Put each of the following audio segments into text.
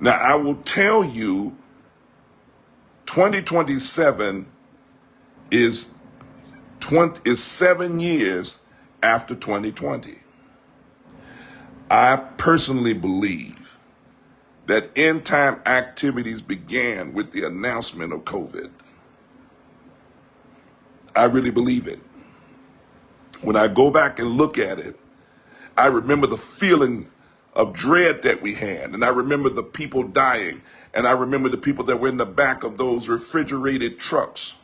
Now, I will tell you, 2027 is 7 years after 2020. I personally believe that end time activities began with the announcement of COVID. I really believe it. When I go back and look at it, I remember the feeling of dread that we had, and I remember the people dying, and I remember the people that were in the back of those refrigerated trucks.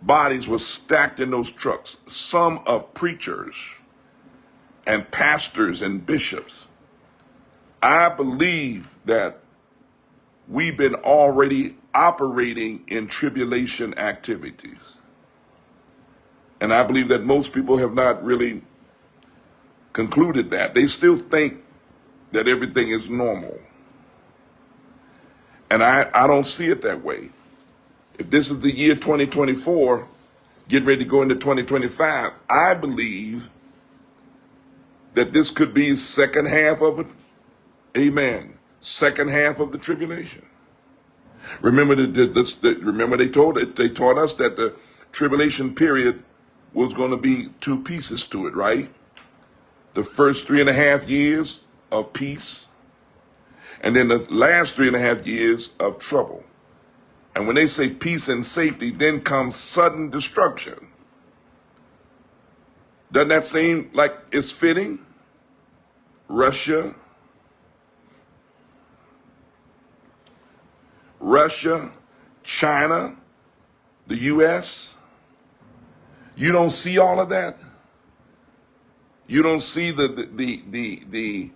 Bodies were stacked in those trucks, some of preachers and pastors and bishops. I believe that we've been already operating in tribulation activities. And I believe that most people have not really concluded that. They still think that everything is normal. And I don't see it that way. If this is the year 2024, getting ready to go into 2025, I believe that this could be second half of it. Amen. Second half of the tribulation. Remember remember they taught us that the tribulation period was going to be two pieces to it, right? The first 3.5 years of peace, and then the last 3.5 years of trouble. And when they say peace and safety, then comes sudden destruction. Doesn't that seem like it's fitting? Russia, China, the U.S. You don't see all of that. You don't see the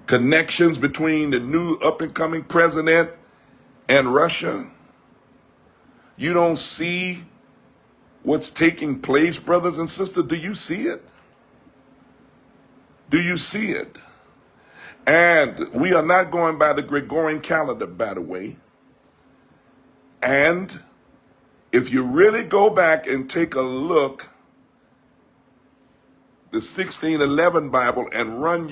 connections between the new up and coming president and Russia. You don't see what's taking place, brothers and sisters. Do you see it? Do you see it? And we are not going by the Gregorian calendar, by the way. And if you really go back and take a look, the 1611 Bible, and run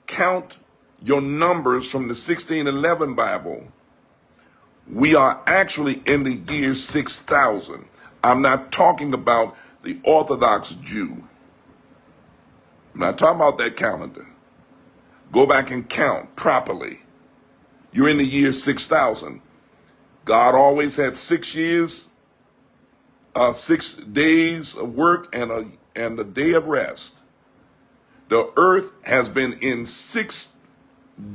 count your numbers from the 1611 Bible, we are actually in the year 6000. I'm not talking about the Orthodox Jew. I'm not talking about that calendar. Go back and count properly. You're in the year 6000. God always had 6 years, 6 days of work and a day of rest. The earth has been in 6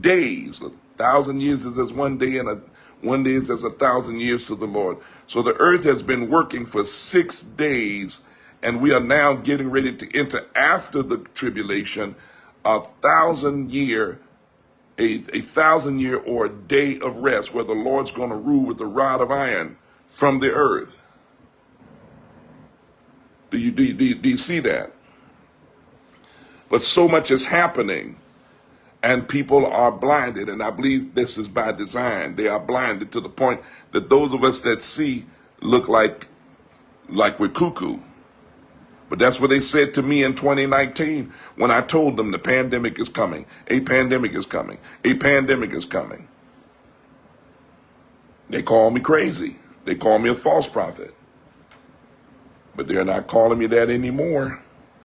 days. 1,000 years is as 1 day, and 1 day is as 1,000 years to the Lord. So the earth has been working for 6 days, and we are now getting ready to enter after the tribulation, a 1,000 year or a day of rest, where the Lord's going to rule with the rod of iron from the earth. Do you see that? But so much is happening, and people are blinded, and I believe this is by design. They are blinded to the point that those of us that see look like we're cuckoo. But that's what they said to me in 2019 when I told them the pandemic is coming. A pandemic is coming. A pandemic is coming. They call me crazy. They call me a false prophet. But they're not calling me that anymore.